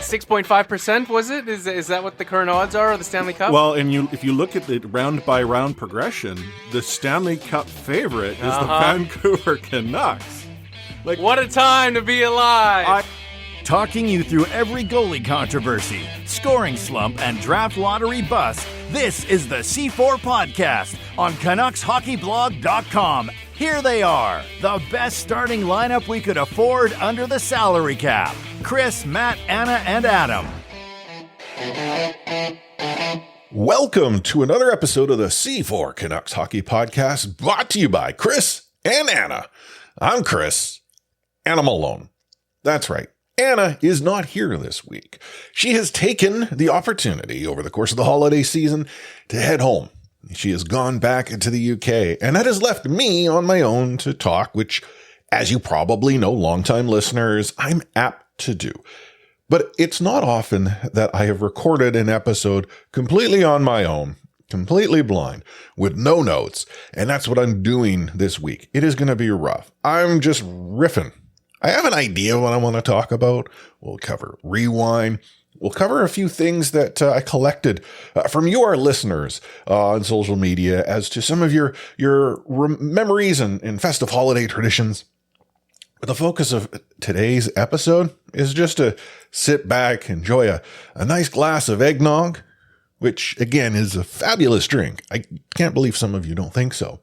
6.5%, was it? Is that what the current odds are of the Stanley Cup? Well, and if you look at the round-by-round progression, the Stanley Cup favorite is the Vancouver Canucks. Like, what a time to be alive! Talking you through every goalie controversy, scoring slump, and draft lottery bust, this is the C4 Podcast on CanucksHockeyBlog.com. Here they are, the best starting lineup we could afford under the salary cap. Chris, Matt, Anna, and Adam. Welcome to another episode of the C4 Canucks Hockey Podcast, brought to you by Chris and Anna. I'm Chris, and I'm alone. That's right. Anna is not here this week. She has taken the opportunity over the course of the holiday season to head home. She has gone back into the UK, and that has left me on my own to talk, which, as you probably know, longtime listeners, I'm apt to do. But it's not often that I have recorded an episode completely on my own, completely blind, with no notes, and that's what I'm doing this week. It is going to be rough. I'm just riffing. I have an idea what I want to talk about. We'll cover Rewind. We'll cover a few things that I collected from you, our listeners, on social media as to some of your memories and festive holiday traditions. But the focus of today's episode is just to sit back, enjoy a nice glass of eggnog, which, again, is a fabulous drink. I can't believe some of you don't think so.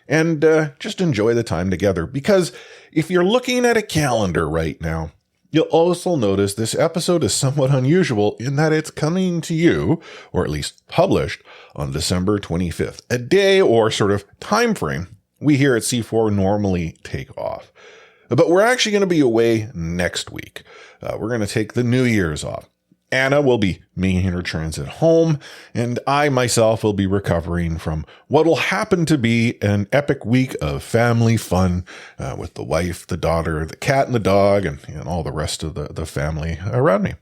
And just enjoy the time together. Because if you're looking at a calendar right now, you'll also notice this episode is somewhat unusual in that it's coming to you, or at least published, on December 25th, a day or sort of time frame we here at C4 normally take off. But we're actually going to be away next week. We're going to take the New Year's off. Anna will be making her transit home, and I myself will be recovering from what will happen to be an epic week of family fun with the wife, the daughter, the cat, and the dog, and all the rest of the family around me.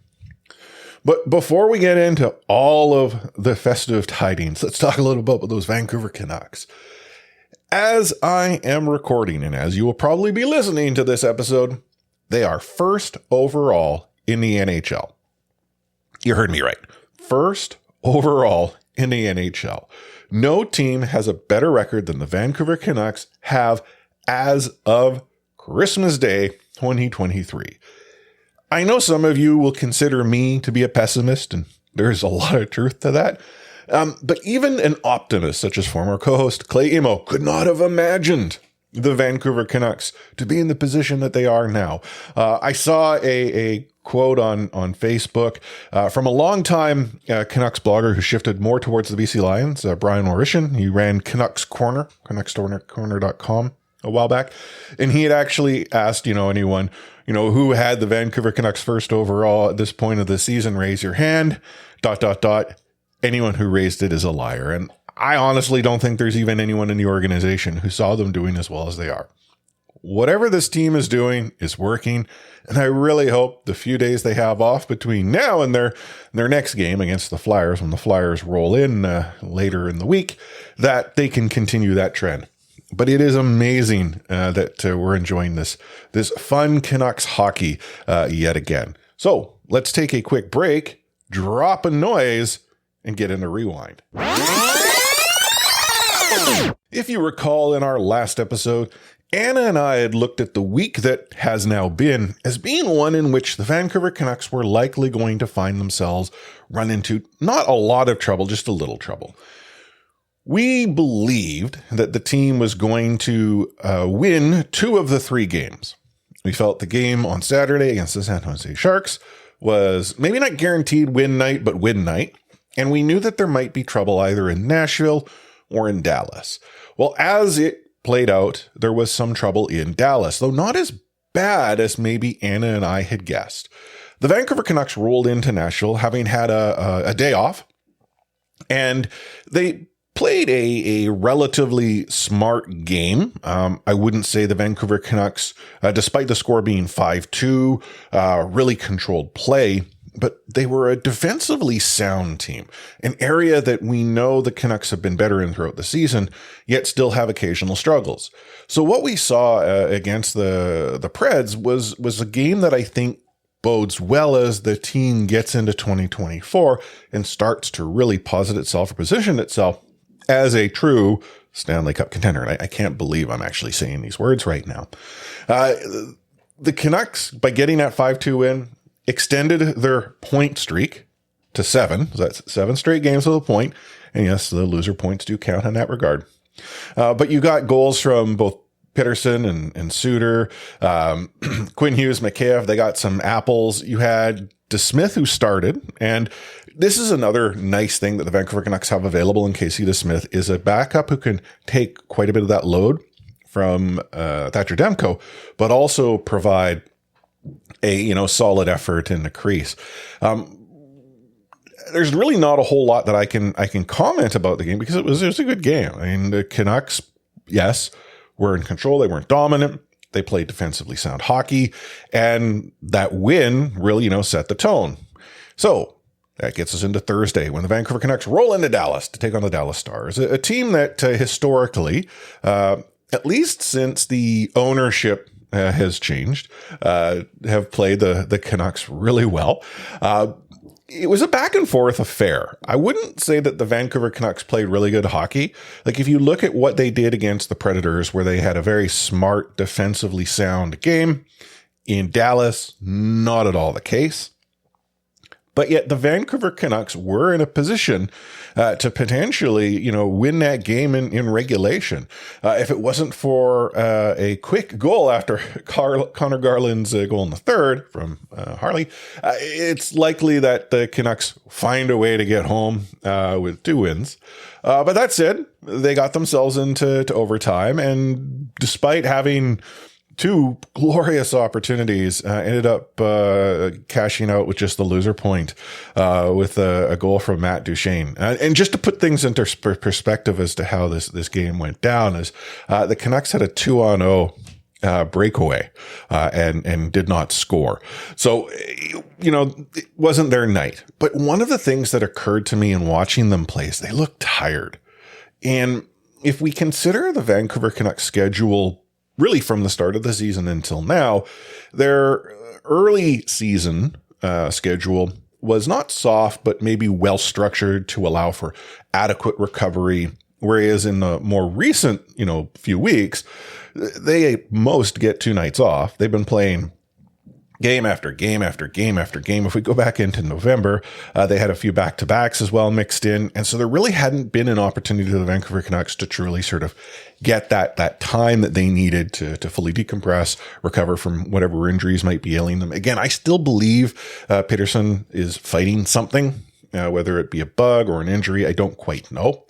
But before we get into all of the festive tidings, let's talk a little bit about those Vancouver Canucks. As I am recording, and as you will probably be listening to this episode, they are first overall in the NHL. You heard me right. First overall in the NHL. No team has a better record than the Vancouver Canucks have as of Christmas Day 2023. I know some of you will consider me to be a pessimist, and there's a lot of truth to that. But even an optimist such as former co-host Clay Emo could not have imagined the Vancouver Canucks to be in the position that they are now. I saw a quote on Facebook from a longtime Canucks blogger who shifted more towards the BC Lions, Brian Orishan. He ran Canucks Corner, CanucksCorner.com a while back. And he had actually asked, anyone, who had the Vancouver Canucks first overall at this point of the season, raise your hand, ... Anyone who raised it is a liar. And I honestly don't think there's even anyone in the organization who saw them doing as well as they are. Whatever this team is doing is working, and I really hope the few days they have off between now and their next game against the Flyers, when the Flyers roll in later in the week, that they can continue that trend. But it is amazing that we're enjoying this fun Canucks hockey yet again. So let's take a quick break, drop a noise, and get into Rewind. If you recall in our last episode, Anna and I had looked at the week that has now been as being one in which the Vancouver Canucks were likely going to find themselves run into not a lot of trouble, just a little trouble. We believed that the team was going to win 2 of the 3 games. We felt the game on Saturday against the San Jose Sharks was maybe not guaranteed win night, but win night. And we knew that there might be trouble either in Nashville or in Dallas. Well, as it played out, there was some trouble in Dallas, though not as bad as maybe Anna and I had guessed. The Vancouver Canucks rolled into Nashville having had a day off, and they played a relatively smart game. I wouldn't say the Vancouver Canucks, despite the score being 5-2, really controlled play. But they were a defensively sound team, an area that we know the Canucks have been better in throughout the season, yet still have occasional struggles. So what we saw against the Preds was a game that I think bodes well as the team gets into 2024 and starts to really posit itself or position itself as a true Stanley Cup contender. And I can't believe I'm actually saying these words right now. The Canucks, by getting that 5-2 win, extended their point streak to 7. So that's 7 straight games with a point. And yes, the loser points do count in that regard. But you got goals from both Pettersson and Suter, Quinn Hughes, Mikheyev. They got some apples. You had DeSmith, who started. And this is another nice thing that the Vancouver Canucks have available in Casey DeSmith, is a backup who can take quite a bit of that load from Thatcher Demko, but also provide a solid effort in the crease. There's really not a whole lot that I can comment about the game, because it was a good game. I mean, the Canucks, yes, were in control. They weren't dominant. They played defensively sound hockey, and that win really, set the tone. So that gets us into Thursday, when the Vancouver Canucks roll into Dallas to take on the Dallas Stars, a team that historically, at least since the ownership has changed, have played the Canucks really well. It was a back and forth affair. I wouldn't say that the Vancouver Canucks played really good hockey. Like, if you look at what they did against the Predators, where they had a very smart, defensively sound game, in Dallas, not at all the case. But yet the Vancouver Canucks were in a position to potentially, win that game in regulation. If it wasn't for a quick goal after Connor Garland's goal in the third from Harley, it's likely that the Canucks find a way to get home with 2 wins. But that said, they got themselves into overtime, and despite having 2 glorious opportunities, ended up cashing out with just the loser point with a goal from Matt Duchene. And just to put things into perspective as to how this game went down, is the Canucks had a 2-on-0 breakaway and did not score. So, it wasn't their night. But one of the things that occurred to me in watching them play is they looked tired. And if we consider the Vancouver Canucks schedule really from the start of the season until now, their early season schedule was not soft, but maybe well structured to allow for adequate recovery. Whereas in the more recent, few weeks, they at most get 2 nights off. They've been playing game after game after game after game. If we go back into November, they had a few back-to-backs as well mixed in. And so there really hadn't been an opportunity to the Vancouver Canucks to truly sort of get that time that they needed to fully decompress, recover from whatever injuries might be ailing them. Again, I still believe Pettersson is fighting something, whether it be a bug or an injury. I don't quite know.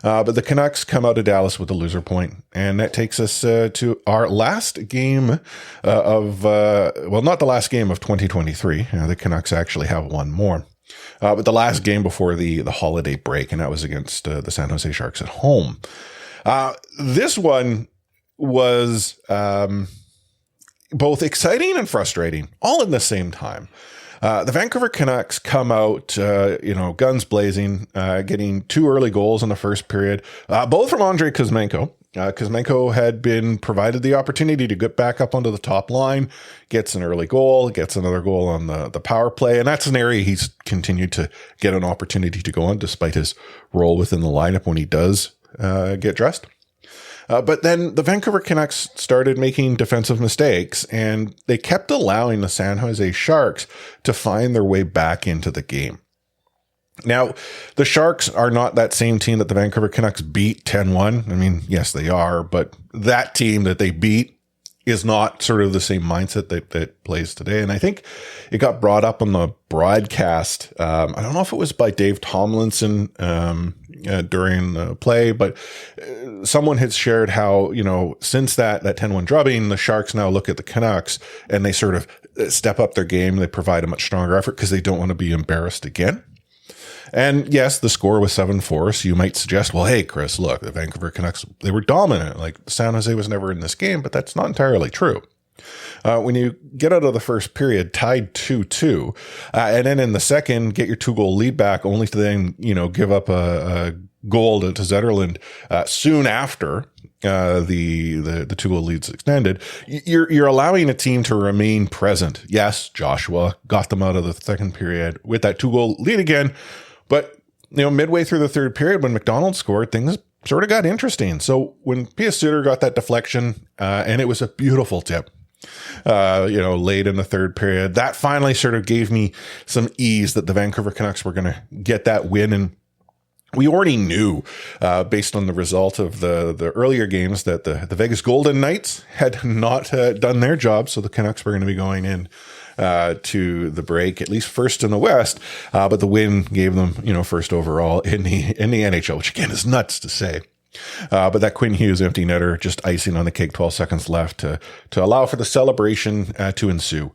But the Canucks come out of Dallas with a loser point, and that takes us to our last game not the last game of 2023. The Canucks actually have one more, but the last game before the holiday break, and that was against the San Jose Sharks at home. This one was both exciting and frustrating, all in the same time. The Vancouver Canucks come out, guns blazing, getting 2 early goals in the first period, both from Andrei Kuzmenko. Kuzmenko had been provided the opportunity to get back up onto the top line, gets an early goal, gets another goal on the power play, and that's an area he's continued to get an opportunity to go on, despite his role within the lineup when he does get dressed. But then the Vancouver Canucks started making defensive mistakes, and they kept allowing the San Jose Sharks to find their way back into the game. Now, the Sharks are not that same team that the Vancouver Canucks beat 10-1. I mean, yes, they are, but that team that they beat is not sort of the same mindset that plays today. And I think it got brought up on the broadcast. I don't know if it was by Dave Tomlinson during the play, but someone had shared how, since that 10-1 drubbing, the Sharks now look at the Canucks and they sort of step up their game. They provide a much stronger effort because they don't want to be embarrassed again. And yes, the score was 7-4. So you might suggest, well, hey, Chris, look, the Vancouver Canucks, they were dominant. Like, San Jose was never in this game, but that's not entirely true. When you get out of the first period, tied 2-2, and then in the second, get your 2-goal lead back, only to then, give up a goal to Zetterlund soon after, the 2-goal leads extended, you're allowing a team to remain present. Yes, Joshua got them out of the second period with that 2-goal lead again, but midway through the third period when McDonald scored, things sort of got interesting. So when Pius Suter got that deflection, and it was a beautiful tip, late in the third period, that finally sort of gave me some ease that the Vancouver Canucks were going to get that win. And we already knew, based on the result of the earlier games, that the Vegas Golden Knights had not done their job. So the Canucks were going to be going in to the break, at least first in the West. But the win gave them, first overall in the NHL, which again is nuts to say. But that Quinn Hughes empty netter, just icing on the cake, 12 seconds left to allow for the celebration to ensue.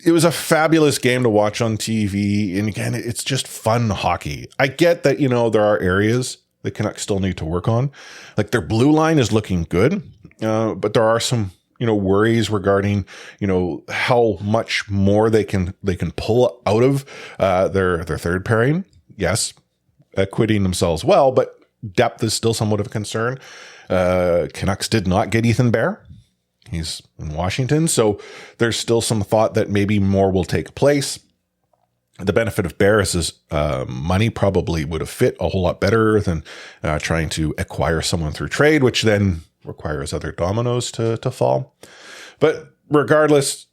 It was a fabulous game to watch on TV. And again, it's just fun hockey. I get that, there are areas the Canucks still need to work on. Like their blue line is looking good, but there are some worries regarding, how much more they can pull out of their third pairing. Yes, acquitting themselves well, but depth is still somewhat of a concern. Canucks did not get Ethan Bear. He's in Washington, so there's still some thought that maybe more will take place. The benefit of Bear is his money probably would have fit a whole lot better than trying to acquire someone through trade, which then requires other dominoes to fall. But regardless,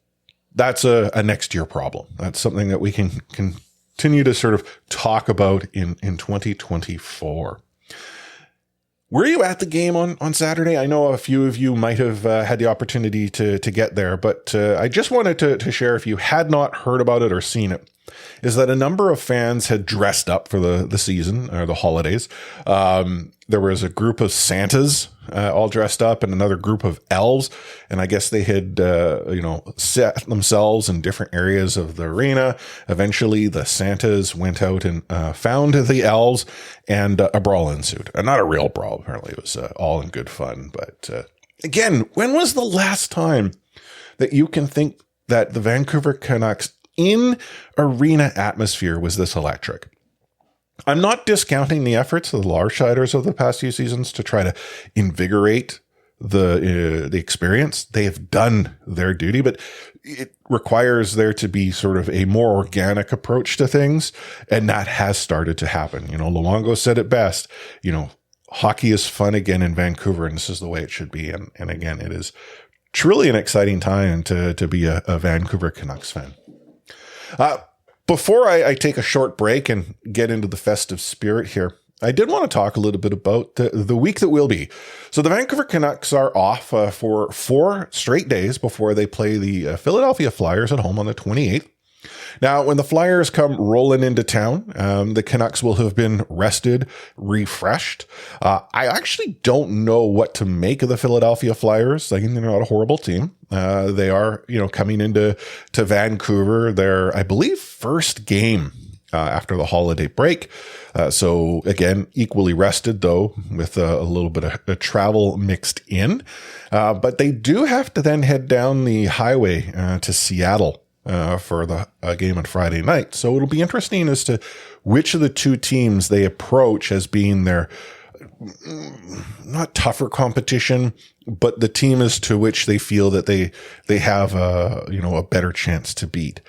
that's a next year problem. That's something that we can continue to sort of talk about in 2024. Were you at the game on Saturday? I know a few of you might have had the opportunity to get there, but I just wanted to share, if you had not heard about it or seen it, is that a number of fans had dressed up for the season or the holidays. There was a group of Santas all dressed up and another group of elves. And I guess they had, set themselves in different areas of the arena. Eventually the Santas went out and found the elves, and a brawl ensued. Not a real brawl. Apparently it was all in good fun. But again, when was the last time that you can think that the Vancouver Canucks in arena atmosphere was this electric? I'm not discounting the efforts of the Larshiders of the past few seasons to try to invigorate the experience. They have done their duty, but it requires there to be sort of a more organic approach to things, and that has started to happen. Luongo said it best. Hockey is fun again in Vancouver, and this is the way it should be. And again, it is truly an exciting time to be a Vancouver Canucks fan. Before I take a short break and get into the festive spirit here, I did want to talk a little bit about the week that will be. So the Vancouver Canucks are off for 4 straight days before they play the Philadelphia Flyers at home on the 28th. Now, when the Flyers come rolling into town, the Canucks will have been rested, refreshed. I actually don't know what to make of the Philadelphia Flyers. They're not a horrible team. They are, coming into Vancouver, their, I believe, first game after the holiday break. So again, equally rested though, with a little bit of travel mixed in. But they do have to then head down the highway to Seattle for the game on Friday night. So it'll be interesting as to which of the two teams they approach as being their not tougher competition, but the team as to which they feel that they have a better chance to beat.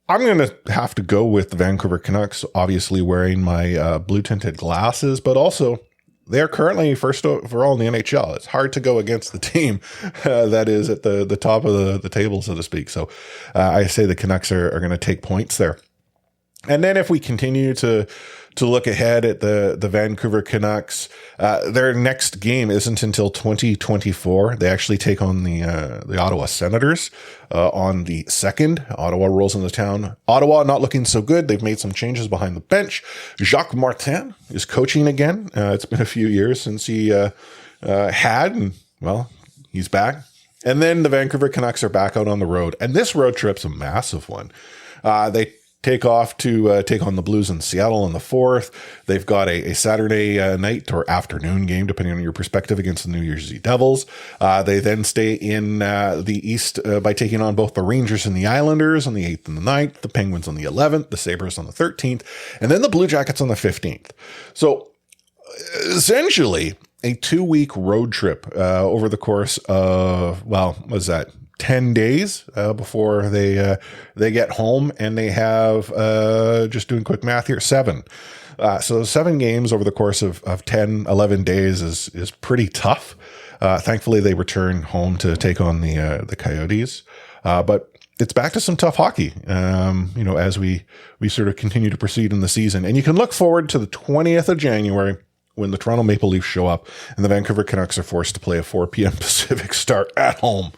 I'm going to have to go with the Vancouver Canucks, obviously wearing my blue tinted glasses, but also they're currently first overall in the NHL. It's hard to go against the team that is at the top of the table, so to speak. So I say the Canucks are going to take points there. And then if we continue to look ahead at the Vancouver Canucks, their next game isn't until 2024. They actually take on the Ottawa Senators on the 2nd. Ottawa rolls into town. Ottawa not looking so good. They've made some changes behind the bench. Jacques Martin is coaching again. It's been a few years since he and he's back. And then the Vancouver Canucks are back out on the road. And this road trip's a massive one. They take off to take on the Blues in Seattle on the 4th. They've got a Saturday night or afternoon game, depending on your perspective, against the New Jersey Devils. They then stay in the East by taking on both the Rangers and the Islanders on the 8th and the 9th, the Penguins on the 11th, the Sabres on the 13th, and then the Blue Jackets on the 15th. So essentially a 2-week road trip over the course of, well, was that 10 days before they get home, and they have, just doing quick math here, 7. So 7 games over the course of 10, 11 days is pretty tough. Thankfully, they return home to take on the Coyotes. But it's back to some tough hockey, as we sort of continue to proceed in the season. And you can look forward to the 20th of January when the Toronto Maple Leafs show up and the Vancouver Canucks are forced to play a 4 p.m. Pacific start at home.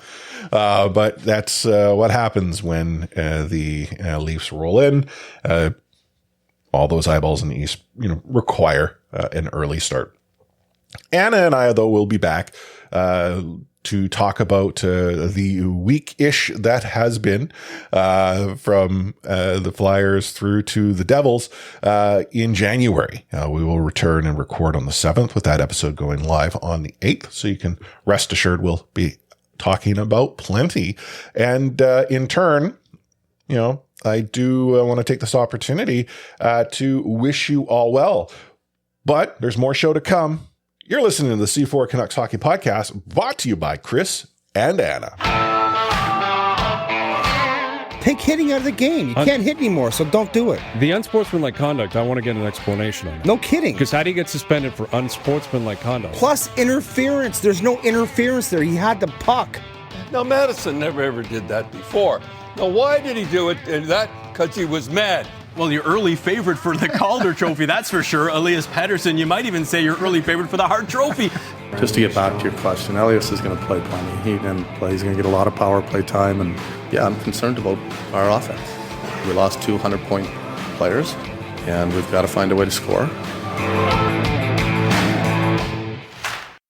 But that's what happens when the Leafs roll in. All those eyeballs in the East, require an early start. Anna and I, though, will be back to talk about the week-ish that has been from the Flyers through to the Devils in January. We will return and record on the 7th, with that episode going live on the 8th. So you can rest assured we'll be talking about plenty. And in turn, I do want to take this opportunity to wish you all well. But there's more show to come. You're listening to the C4 Canucks Hockey Podcast, brought to you by Chris and Anna. Take hitting out of the game. You can't hit anymore, so don't do it. The unsportsmanlike conduct, I want to get an explanation on that. No kidding. Because how do you get suspended for unsportsmanlike conduct? Plus interference. There's no interference there. He had the puck. Now, Madison never ever did that before. Now, why did he do it? Because he was mad. Well, your early favorite for the Calder Trophy, that's for sure. Elias Pettersson, you might even say your early favorite for the Hart Trophy. Just to get back to your question, Elias is going to play plenty. He didn't play. He's going to get a lot of power play time. And, yeah, I'm concerned about our offense. We lost 200-point players, and we've got to find a way to score.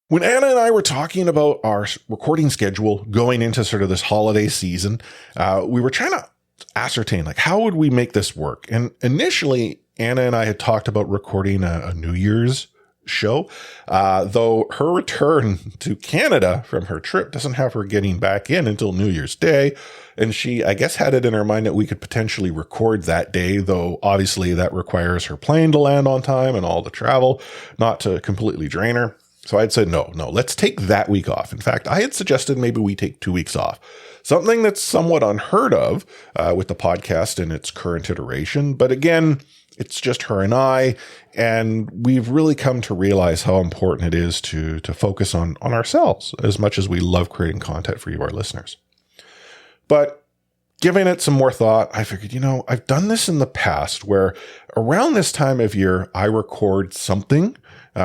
When Anna and I were talking about our recording schedule going into sort of this holiday season, we were trying to ascertain, how would we make this work? And initially, Anna and I had talked about recording a New Year's show, though her return to Canada from her trip doesn't have her getting back in until New Year's Day. And she, I guess, had it in her mind that we could potentially record that day, though obviously that requires her plane to land on time and all the travel, not to completely drain her. So I'd said, no, let's take that week off. In fact, I had suggested maybe we take 2 weeks off. Something that's somewhat unheard of with the podcast in its current iteration. But again, it's just her and I, and we've really come to realize how important it is to focus on ourselves as much as we love creating content for you, our listeners. But giving it some more thought, I figured, I've done this in the past where around this time of year, I record something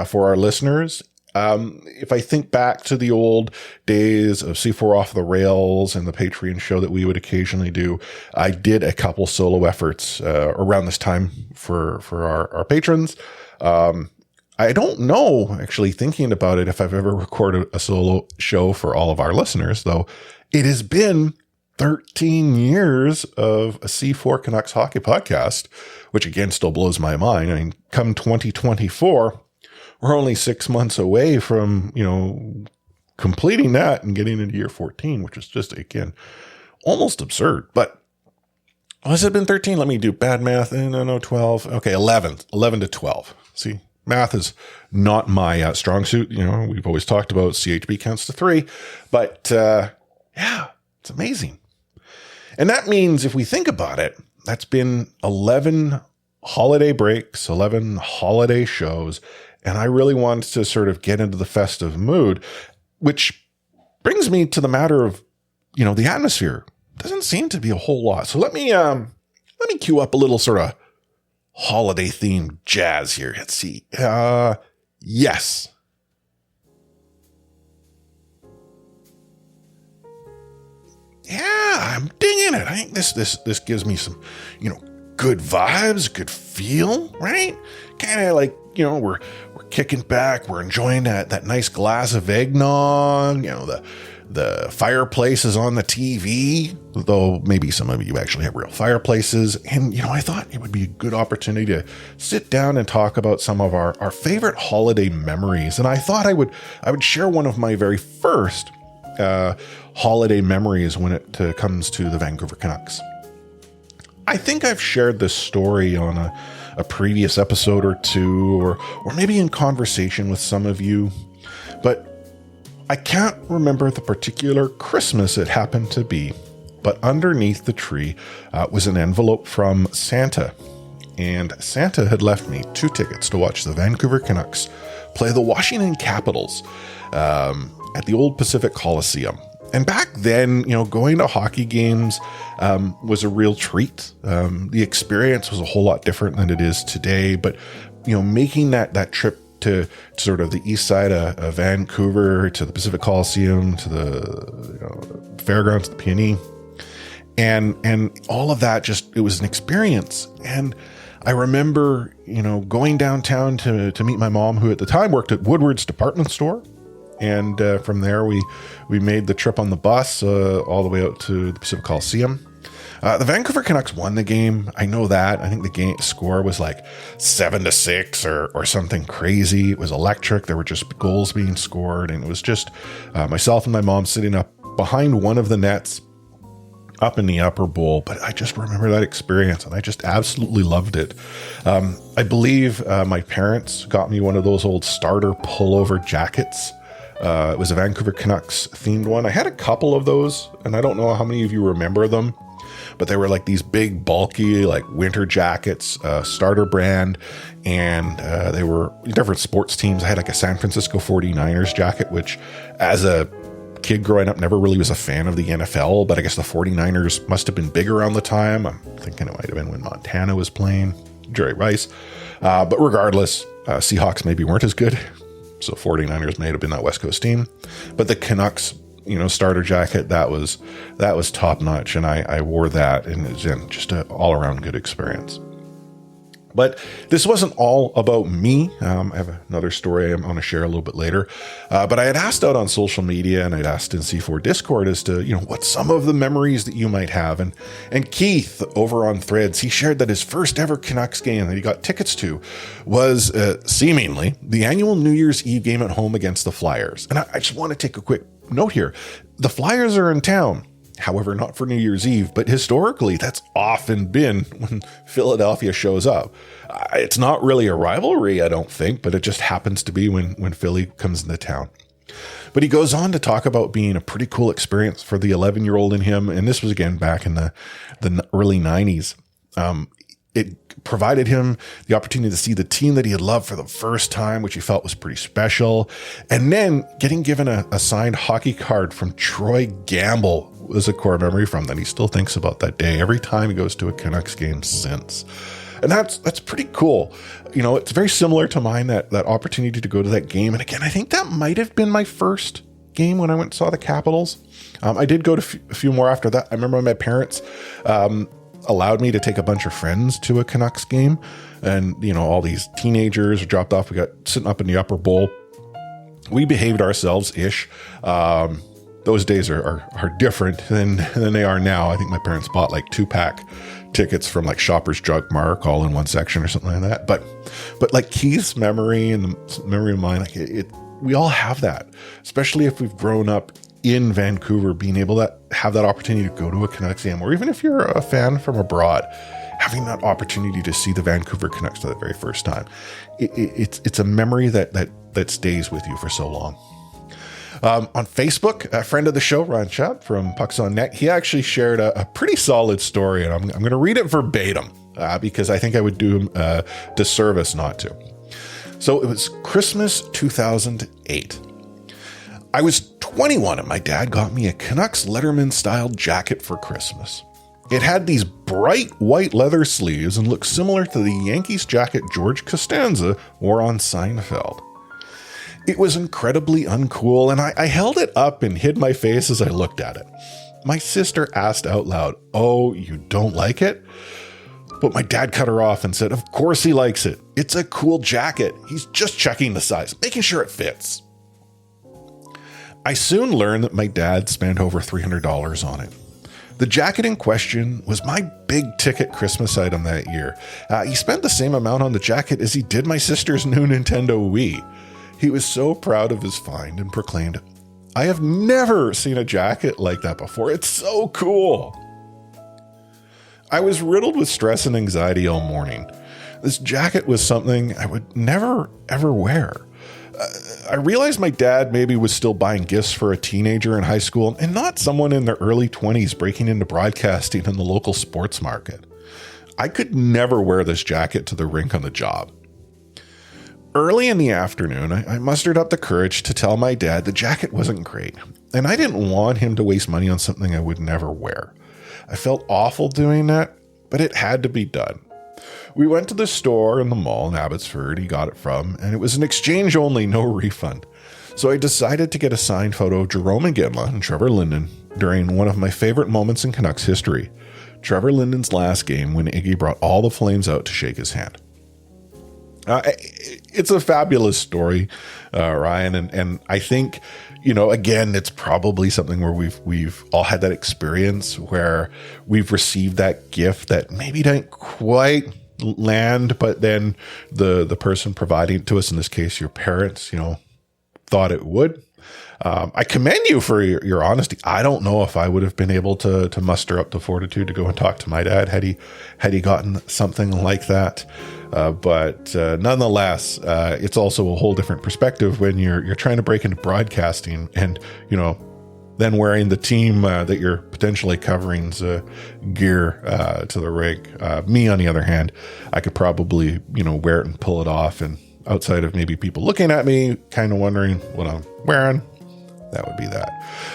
for our listeners. If I think back to the old days of C4 Off the Rails and the Patreon show that we would occasionally do, I did a couple solo efforts around this time for our patrons. I don't know, actually thinking about it, if I've ever recorded a solo show for all of our listeners, though it has been 13 years of a C4 Canucks Hockey Podcast, which again still blows my mind. I mean, come 2024, we're only 6 months away from, completing that and getting into year 14, which is just, again, almost absurd. But has it been 13? Let me do bad math. No, 12. Okay, 11 to 12. See, math is not my strong suit. We've always talked about CHB counts to 3. But, yeah, it's amazing. And that means if we think about it, that's been 11 holiday breaks, 11 holiday shows. And I really wanted to sort of get into the festive mood, which brings me to the matter of, the atmosphere. Doesn't seem to be a whole lot. So let me cue up a little sort of holiday themed jazz here. Let's see. Yes. Yeah, I'm digging it. I think this gives me some, good vibes, good feel, right? Kind of like, we're kicking back, we're enjoying that nice glass of eggnog, the fireplace is on the TV, though maybe some of you actually have real fireplaces. And, I thought it would be a good opportunity to sit down and talk about some of our favorite holiday memories. And I thought I would share one of my very first holiday memories when it comes to the Vancouver Canucks. I think I've shared this story on a previous episode or two, or maybe in conversation with some of you. But I can't remember the particular Christmas it happened to be. But underneath the tree was an envelope from Santa. And Santa had left me 2 tickets to watch the Vancouver Canucks play the Washington Capitals at the old Pacific Coliseum. And back then, going to hockey games was a real treat. The experience was a whole lot different than it is today. But, making that trip to sort of the east side of Vancouver, to the Pacific Coliseum, to the fairgrounds, the Peony, and all of that, it was an experience. And I remember, going downtown to meet my mom, who at the time worked at Woodward's department store. And from there, we made the trip on the bus all the way out to the Pacific Coliseum. The Vancouver Canucks won the game. I know that. I think the game score was like 7-6 or something crazy. It was electric. There were just goals being scored. And it was just myself and my mom sitting up behind one of the nets up in the upper bowl. But I just remember that experience, and I just absolutely loved it. I believe my parents got me one of those old starter pullover jackets. It was a Vancouver Canucks themed one. I had a couple of those, and I don't know how many of you remember them, but they were like these big, bulky, like winter jackets, starter brand, and they were different sports teams. I had like a San Francisco 49ers jacket, which as a kid growing up never really was a fan of the NFL, but I guess the 49ers must have been big around the time. I'm thinking it might have been when Montana was playing, Jerry Rice. But regardless, Seahawks maybe weren't as good. So 49ers may have been that West Coast team, but the Canucks, starter jacket, that was top notch. And I wore that, and it was just an all around good experience. But this wasn't all about me. I have another story I'm going to share a little bit later. But I had asked out on social media, and I'd asked in C4 Discord as to, what some of the memories that you might have. And Keith over on Threads, he shared that his first ever Canucks game that he got tickets to was seemingly the annual New Year's Eve game at home against the Flyers. And I just want to take a quick note here. The Flyers are in town. However, not for New Year's Eve, but historically, that's often been when Philadelphia shows up. It's not really a rivalry, I don't think, but it just happens to be when Philly comes into town. But he goes on to talk about being a pretty cool experience for the 11-year-old in him, and this was again back in the early 90s. It provided him the opportunity to see the team that he had loved for the first time, which he felt was pretty special. And then getting given a signed hockey card from Troy Gamble was a core memory from that he still thinks about that day every time he goes to a Canucks game since. And that's pretty cool. It's very similar to mine, that opportunity to go to that game. And again, I think that might have been my first game when I went and saw the Capitals. I did go to a few more after that. I remember my parents allowed me to take a bunch of friends to a Canucks game, and all these teenagers were dropped off. We got sitting up in the upper bowl. We behaved ourselves ish. Those days are different than they are now. I think my parents bought like 2-pack tickets from like Shoppers Drug Mart all in one section or something like that. But like Keith's memory and the memory of mine, like we all have that, especially if we've grown up in Vancouver, being able to have that opportunity to go to a Canucks game, or even if you're a fan from abroad, having that opportunity to see the Vancouver Canucks for the very first time. It's a memory that stays with you for so long. On Facebook, a friend of the show, Ron Chapp from Pucks on Net, he actually shared a pretty solid story, and I'm going to read it verbatim because I think I would do him a disservice not to. So it was Christmas 2008. I was 21 and my dad got me a Canucks Letterman-style jacket for Christmas. It had these bright white leather sleeves and looked similar to the Yankees jacket George Costanza wore on Seinfeld. It was incredibly uncool, and I held it up and hid my face as I looked at it. My sister asked out loud, "Oh, you don't like it?" But my dad cut her off and said, "Of course he likes it. It's a cool jacket. He's just checking the size, making sure it fits." I soon learned that my dad spent over $300 on it. The jacket in question was my big ticket Christmas item that year. He spent the same amount on the jacket as he did my sister's new Nintendo Wii. He was so proud of his find and proclaimed, "I have never seen a jacket like that before. It's so cool." I was riddled with stress and anxiety all morning. This jacket was something I would never, ever wear. I realized my dad maybe was still buying gifts for a teenager in high school and not someone in their early 20s breaking into broadcasting in the local sports market. I could never wear this jacket to the rink on the job. Early in the afternoon, I mustered up the courage to tell my dad the jacket wasn't great, and I didn't want him to waste money on something I would never wear. I felt awful doing that, but it had to be done. We went to the store in the mall in Abbotsford he got it from, and it was an exchange only, no refund. So I decided to get a signed photo of Jarome Iginla and Trevor Linden during one of my favorite moments in Canucks history, Trevor Linden's last game when Iggy brought all the Flames out to shake his hand. It's a fabulous story, Ryan, and I think, again, it's probably something where we've all had that experience where we've received that gift that maybe didn't quite land, but then the person providing it to us, in this case your parents, thought it would. I commend you for your honesty. I don't know if I would have been able to muster up the fortitude to go and talk to my dad had he gotten something like that. But nonetheless, it's also a whole different perspective when you're trying to break into broadcasting and, then wearing the team that you're potentially covering's gear to the rink. Me, on the other hand, I could probably, wear it and pull it off. And outside of maybe people looking at me, kind of wondering what I'm wearing, that would be that.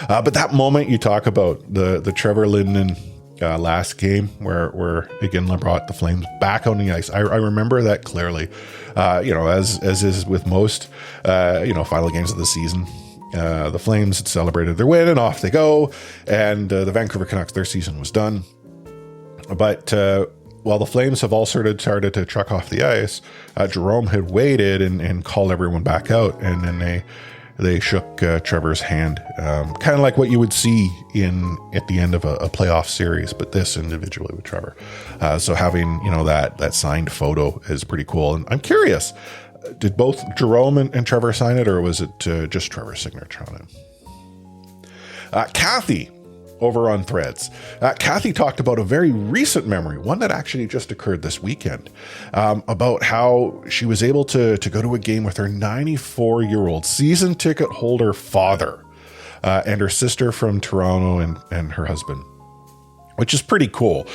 But that moment you talk about, the Trevor Linden last game where Iginla brought the Flames back on the ice. I remember that clearly. As is with most, final games of the season, the Flames had celebrated their win and off they go. And the Vancouver Canucks, their season was done. But while the Flames have all started to truck off the ice, Jarome had waited and called everyone back out. And then they shook Trevor's hand, kind of like what you would see at the end of a playoff series, but this individually with Trevor. So having, that signed photo is pretty cool. And I'm curious, did both Jarome and Trevor sign it, or was it just Trevor's signature on it? Kathy, over on Threads. Kathy talked about a very recent memory, one that actually just occurred this weekend, about how she was able to go to a game with her 94-year-old season ticket holder father and her sister from Toronto and her husband, which is pretty cool.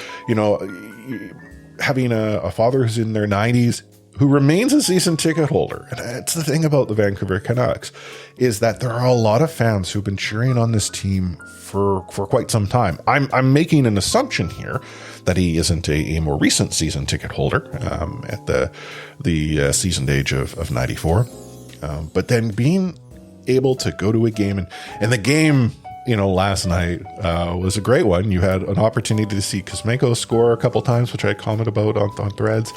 Having a father who's in their 90s who remains a season ticket holder. And that's the thing about the Vancouver Canucks, is that there are a lot of fans who've been cheering on this team for quite some time. I'm making an assumption here that he isn't a more recent season ticket holder at the seasoned age of 94. But then being able to go to a game and the game, last night was a great one. You had an opportunity to see Kuzmenko score a couple times, which I comment about on Threads.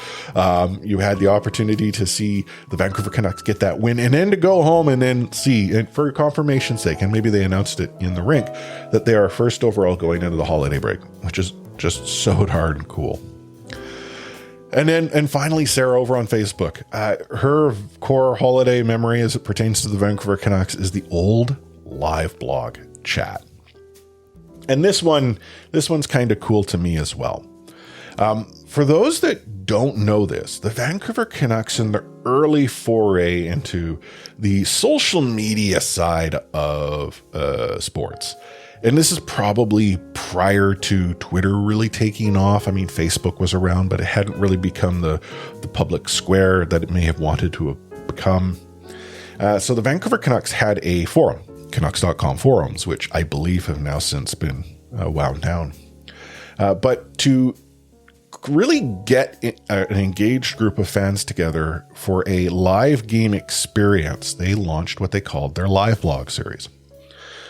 You had the opportunity to see the Vancouver Canucks get that win and then to go home and then see, and for confirmation's sake, and maybe they announced it in the rink, that they are first overall going into the holiday break, which is just so darn cool. And finally, Sarah over on Facebook, her core holiday memory as it pertains to the Vancouver Canucks is the old live blog chat. And this one's kind of cool to me as well. For those that don't know this, the Vancouver Canucks in the early foray into the social media side of sports, and this is probably prior to Twitter really taking off. I mean, Facebook was around, but it hadn't really become the public square that it may have wanted to have become. So the Vancouver Canucks had a forum, Canucks.com forums, which I believe have now since been wound down. But to really get an engaged group of fans together for a live game experience, they launched what they called their live blog series.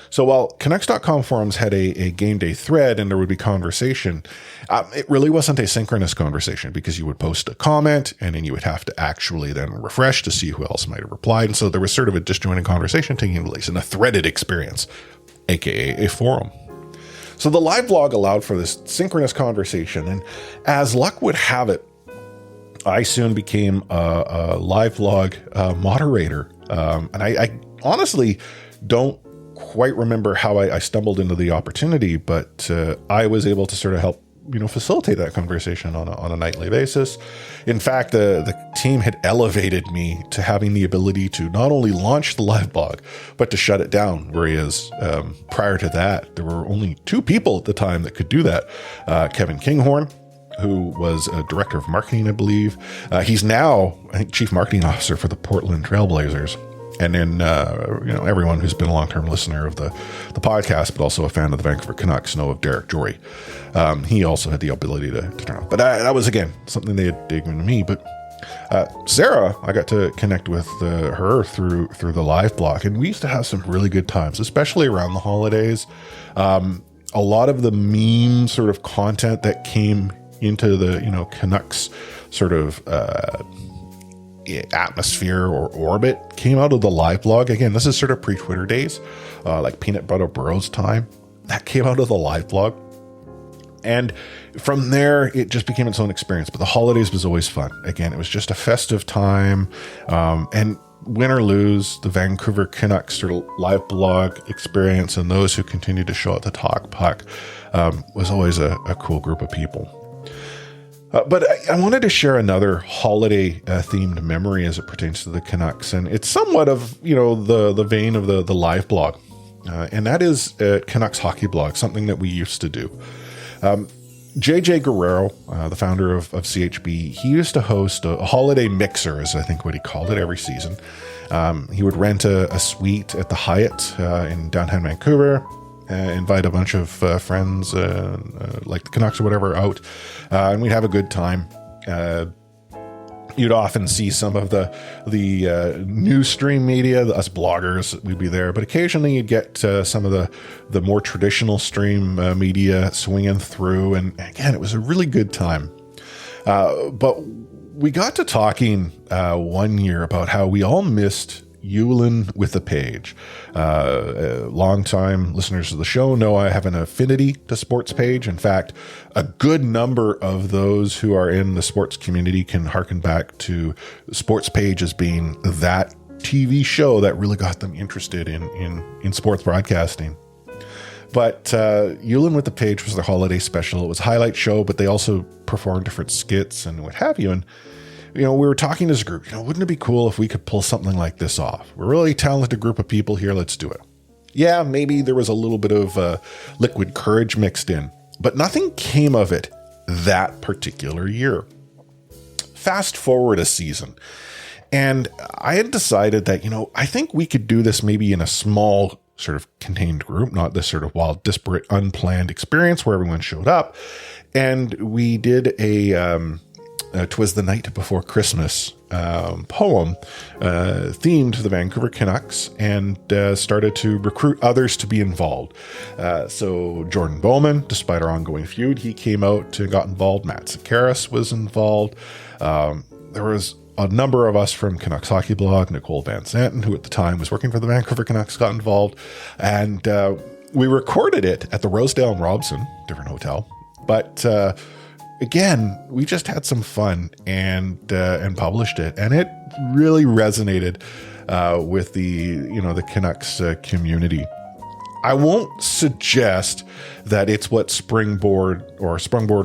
So while Canucks.com forums had a game day thread and there would be conversation, it really wasn't a synchronous conversation because you would post a comment and then you would have to actually then refresh to see who else might have replied. And so there was sort of a disjointed conversation taking place in a threaded experience, aka a forum. So the live blog allowed for this synchronous conversation. And as luck would have it, I soon became a live blog moderator. And I honestly don't quite remember how I stumbled into the opportunity, but I was able to sort of help facilitate that conversation on a nightly basis. In fact, the team had elevated me to having the ability to not only launch the live blog, but to shut it down, whereas prior to that, there were only 2 people at the time that could do that. Kevin Kinghorn, who was a director of marketing, I believe. He's now, I think, chief marketing officer for the Portland Trailblazers. And then, everyone who's been a long-term listener of the podcast, but also a fan of the Vancouver Canucks, know of Derek Jory. He also had the ability to turn off. But that was, again, something they had given to me. But Sarah, I got to connect with her through the live blog. And we used to have some really good times, especially around the holidays. A lot of the meme sort of content that came into the, Canucks sort of atmosphere or orbit came out of the live blog. Again, this is sort of pre-Twitter days, like Peanut Butter Burrows time. That came out of the live blog. And from there, it just became its own experience. But the holidays was always fun. Again, it was just a festive time. And win or lose, the Vancouver Canucks sort of live blog experience and those who continue to show up to talk puck was always a cool group of people. But I wanted to share another holiday themed memory as it pertains to the Canucks. And it's somewhat of, the vein of the live blog. And that is Canucks Hockey Blog, something that we used to do. JJ Guerrero, the founder of CHB, he used to host a holiday mixer, is I think what he called it, every season. He would rent a suite at the Hyatt in downtown Vancouver, invite a bunch of friends, like the Canucks or whatever, out, and we'd have a good time. You'd often see some of the news stream media, us bloggers, we'd be there, but occasionally you'd get some of the more traditional stream media swinging through, and again, it was a really good time. But we got to talking one year about how we all missed Eulin with a page. Long-time listeners of the show know I have an affinity to Sports Page. In fact, a good number of those who are in the sports community can harken back to Sports Page as being that TV show that really got them interested in sports broadcasting. But Eulin with the Page was their holiday special. It was a highlight show, but they also performed different skits and what have you. And we were talking as a group, wouldn't it be cool if we could pull something like this off? We're a really talented group of people here. Let's do it. Yeah, maybe there was a little bit of liquid courage mixed in, but nothing came of it that particular year. Fast forward a season, and I had decided that, I think we could do this maybe in a small sort of contained group, not this sort of wild, disparate, unplanned experience where everyone showed up. And we did a 'Twas the Night Before Christmas poem themed to the Vancouver Canucks, and started to recruit others to be involved. So Jordan Bowman, despite our ongoing feud, he came out and got involved. Matt Sakaris was involved. There was a number of us from Canucks Hockey Blog. Nicole Van Zanten, who at the time was working for the Vancouver Canucks, got involved. And we recorded it at the Rosedale and Robson, different hotel. But again, we just had some fun and published it, and it really resonated with the Canucks community. I won't suggest that it's what sprungboard or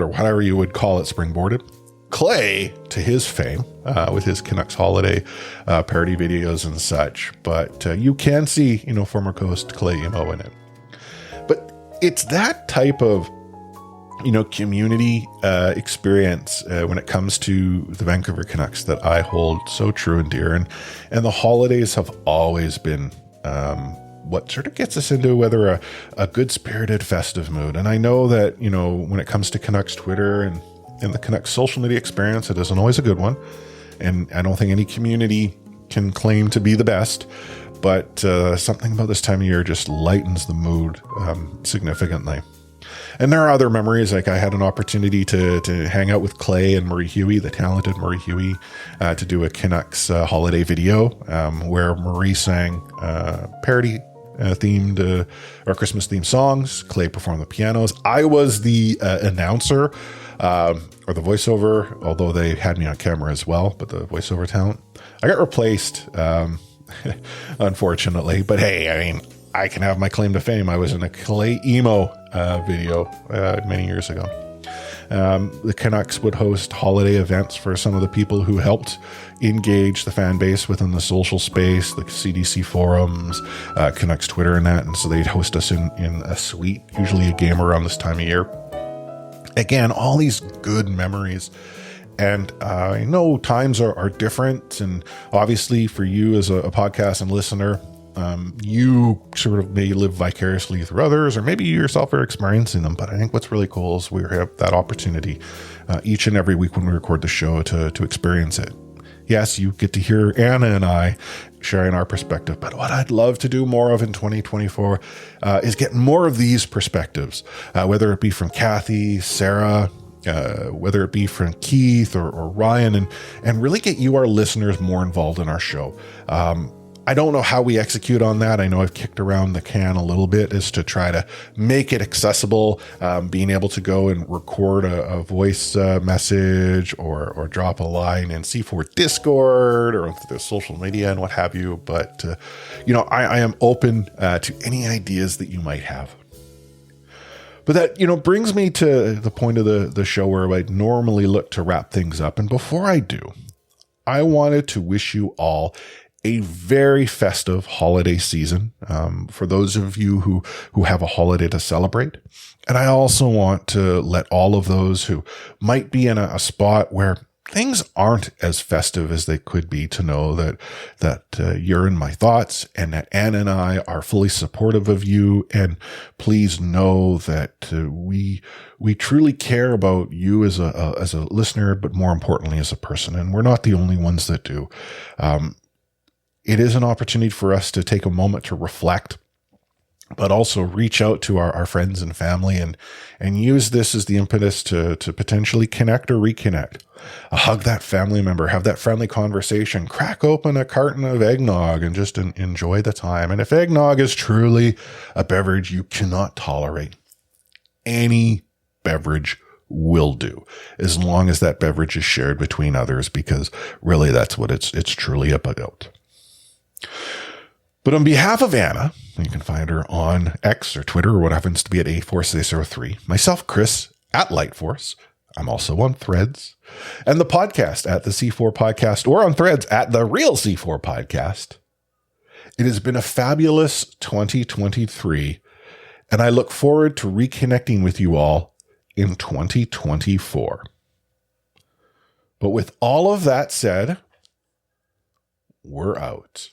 whatever you would call it springboarded Clay to his fame with his Canucks holiday parody videos and such, but you can see former Coast Clay Emo in it. But it's that type of community experience when it comes to the Vancouver Canucks that I hold so true and dear. And the holidays have always been what sort of gets us into whether a good-spirited festive mood. And I know that, when it comes to Canucks Twitter and the Canucks social media experience, it isn't always a good one. And I don't think any community can claim to be the best. But something about this time of year just lightens the mood significantly. And there are other memories, like I had an opportunity to hang out with Clay and Marie Huey, the talented Marie Huey, to do a Canucks holiday video where Marie sang parody themed or Christmas themed songs. Clay performed the pianos. I was the announcer or the voiceover, although they had me on camera as well, but the voiceover talent. I got replaced, unfortunately, but hey, I can have my claim to fame. I was in a Clay Emo video many years ago. The Canucks would host holiday events for some of the people who helped engage the fan base within the social space, the CDC forums, Canucks Twitter and that. And so they'd host us in a suite, usually a game around this time of year. Again, all these good memories. And I know times are different. And obviously for you as a podcast and listener, you sort of may live vicariously through others, or maybe you yourself are experiencing them. But I think what's really cool is we have that opportunity each and every week when we record the show to experience it. Yes, you get to hear Anna and I sharing our perspective, but what I'd love to do more of in 2024 is get more of these perspectives, whether it be from Kathy, Sarah, whether it be from Keith or Ryan, and really get you, our listeners, more involved in our show. I don't know how we execute on that. I know I've kicked around the can a little bit as to try to make it accessible, being able to go and record a voice message or drop a line in C4 Discord or the social media and what have you. But, I am open to any ideas that you might have. But that, brings me to the point of the show where I normally look to wrap things up. And before I do, I wanted to wish you all a very festive holiday season for those of you who have a holiday to celebrate. And I also want to let all of those who might be in a spot where things aren't as festive as they could be to know that you're in my thoughts and that Anna and I are fully supportive of you. And please know that we truly care about you as a listener, but more importantly as a person. And we're not the only ones that do. It is an opportunity for us to take a moment to reflect, but also reach out to our friends and family and use this as the impetus to potentially connect or reconnect. Hug that family member, have that friendly conversation, crack open a carton of eggnog and just enjoy the time. And if eggnog is truly a beverage you cannot tolerate, any beverage will do, as long as that beverage is shared between others, because really that's what it's truly about. But on behalf of Anna, you can find her on X or Twitter or what happens to be at A40603, myself, Chris, at Lightforce. I'm also on Threads, and the podcast at the C4 Podcast, or on Threads at the Real C4 Podcast. It has been a fabulous 2023, and I look forward to reconnecting with you all in 2024. But with all of that said, we're out.